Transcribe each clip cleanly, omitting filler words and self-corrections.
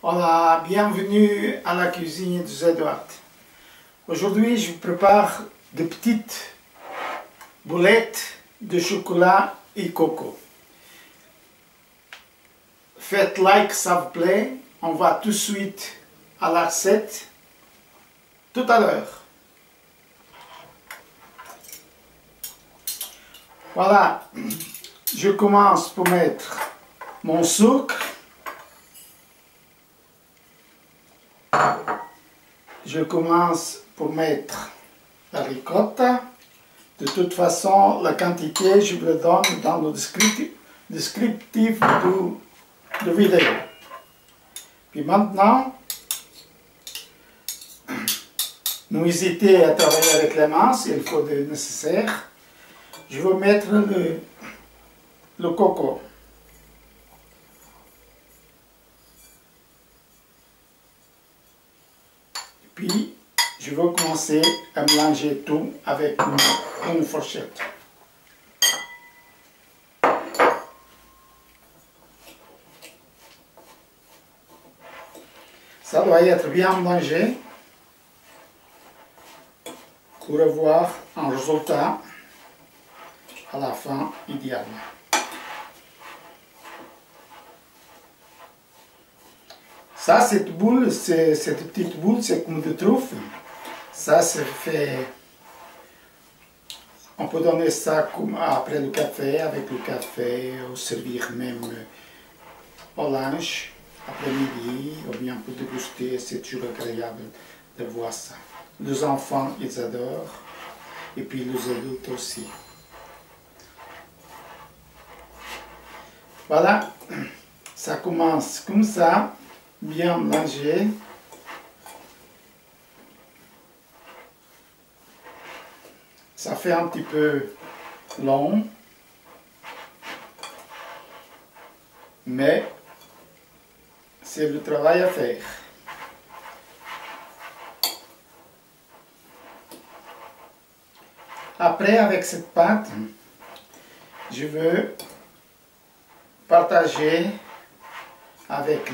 Voilà, bienvenue à la cuisine de Edouard. Aujourd'hui, je vous prépare des petites boulettes de chocolat et coco. Faites like, ça vous plaît. On va tout de suite à la recette. Tout à l'heure. Voilà, je commence pour mettre mon sucre. Je commence pour mettre la ricotta. De toute façon, la quantité, je vous le donne dans le descriptif de vidéo. Puis maintenant, n'hésitez à travailler avec les mains s'il faut le nécessaire. Je vais mettre le coco. Puis, je vais commencer à mélanger tout avec une fourchette. Ça doit être bien mélangé pour avoir un résultat à la fin idéal. Ça, cette petite boule, c'est comme de truffe. Ça, c'est fait. On peut donner ça comme après le café, avec le café, ou servir même au lunch, après-midi, ou bien pour déguster. C'est toujours agréable de voir ça. Les enfants, ils adorent, et puis les adultes aussi. Voilà, ça commence comme ça, bien mélangé. Ça fait un petit peu long, mais c'est le travail à faire. Après, avec cette pâte, je veux partager avec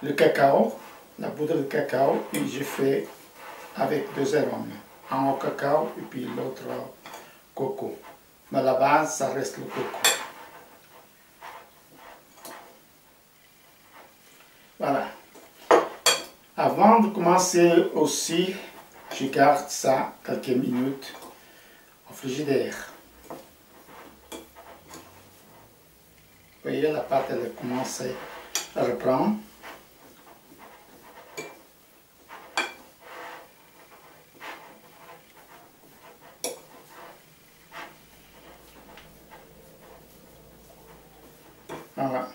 le cacao, la poudre de cacao, et je fais avec deux arômes. Un au cacao et puis l'autre au coco. Mais à la base, ça reste le coco. Voilà. Avant de commencer aussi, je garde ça quelques minutes au frigidaire. Vous voyez, la pâte, elle a commencé à reprendre. Voilà.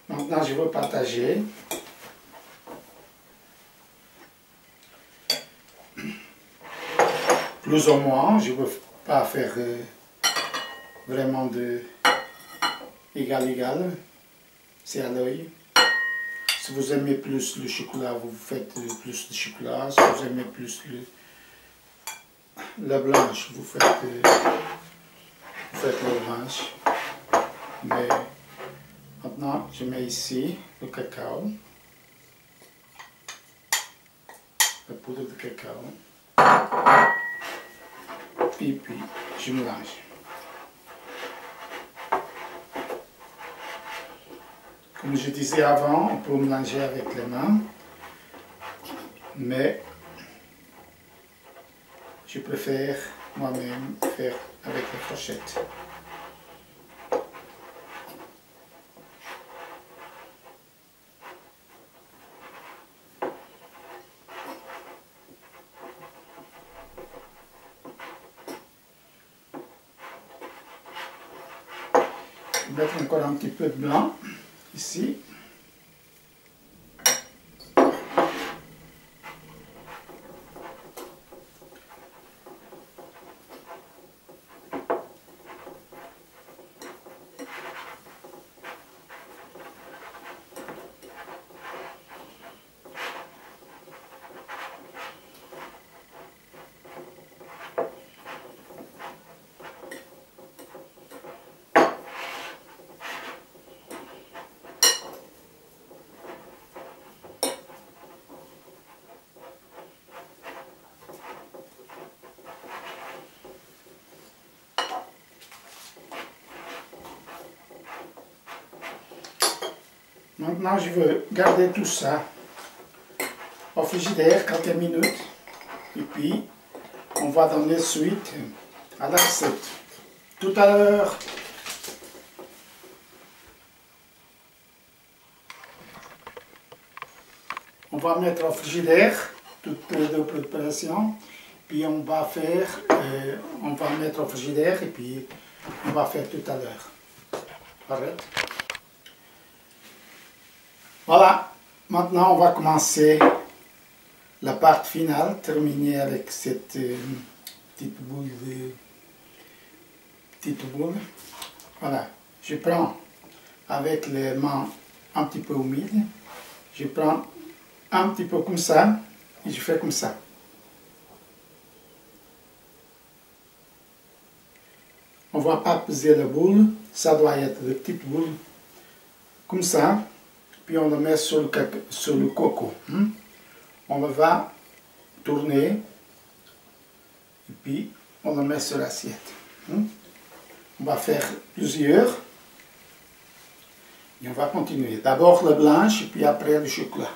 Maintenant, je vais partager. Plus ou moins, je ne veux pas faire vraiment de égal. C'est à l'œil. Si vous aimez plus le chocolat, vous faites plus de chocolat. Si vous aimez plus la blanche, vous faites la blanche. Mais maintenant, je mets ici le cacao, la poudre de cacao, et puis je mélange. Comme je disais avant, on peut mélanger avec les mains, mais je préfère moi-même faire avec la fourchette. Je vais mettre encore un petit peu de blanc ici. Maintenant, je veux garder tout ça au frigidaire quelques minutes. Et puis, on va donner suite à la recette. Tout à l'heure. On va mettre au frigidaire toutes les deux préparations. Puis on va mettre au frigidaire et puis on va faire tout à l'heure. Arrête. Voilà. Maintenant, on va commencer la partie finale, terminer avec cette petite boule. Voilà. Je prends avec les mains un petit peu humides. Je prends un petit peu comme ça et je fais comme ça. On ne va pas peser la boule, ça doit être des petites boules comme ça, puis on le met sur le coco. On le va tourner et puis on le met sur l'assiette. On va faire plusieurs et on va continuer. D'abord la blanche et puis après le chocolat.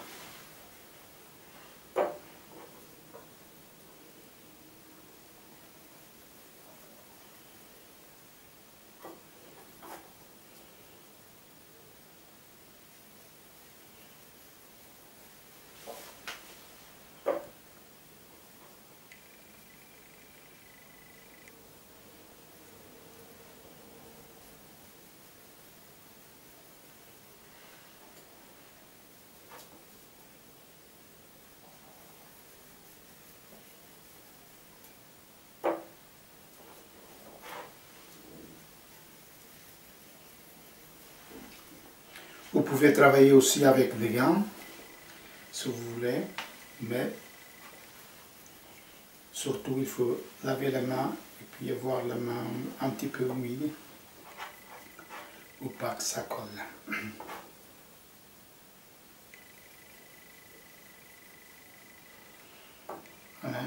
Vous pouvez travailler aussi avec des gants, si vous voulez, mais surtout il faut laver la main et puis avoir la main un petit peu humide pour pas que ça colle. Voilà.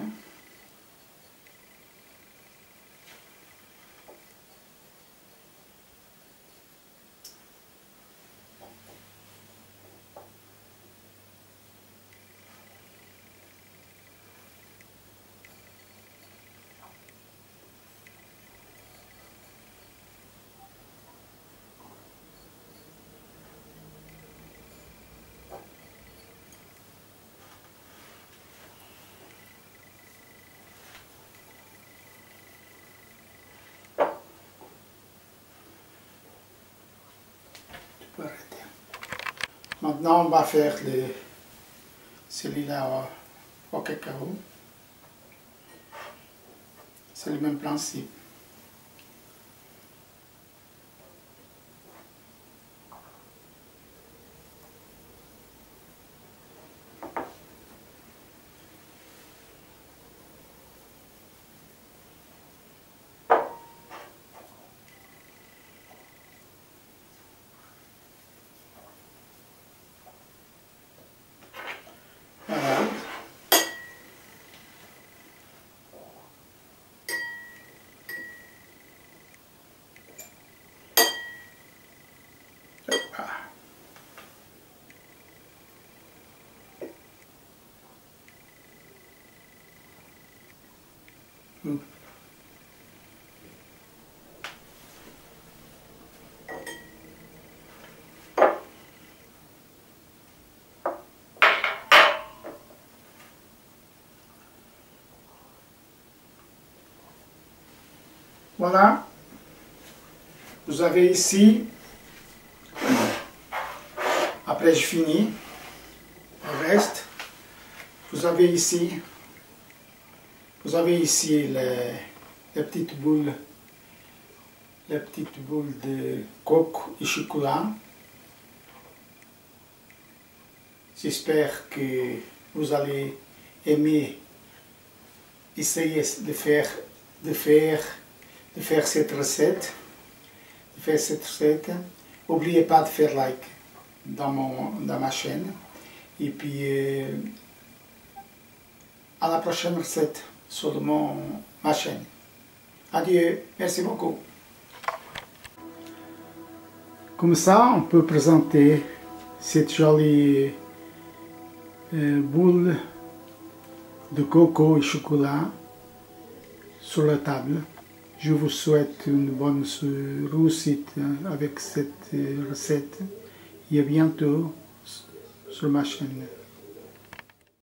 Maintenant, on va faire celui-là au cacao. C'est le même principe. Voilà. Voilà, vous avez ici, après je finis, le reste, vous avez ici les petites boules de coco et chocolat. J'espère que vous allez aimer essayer de faire cette recette. N'oubliez pas de faire like dans ma chaîne. Et puis à la prochaine recette sur ma chaîne. Adieu, merci beaucoup. Comme ça, on peut présenter cette jolie boule de coco et chocolat sur la table. Je vous souhaite une bonne réussite avec cette recette et à bientôt sur ma chaîne.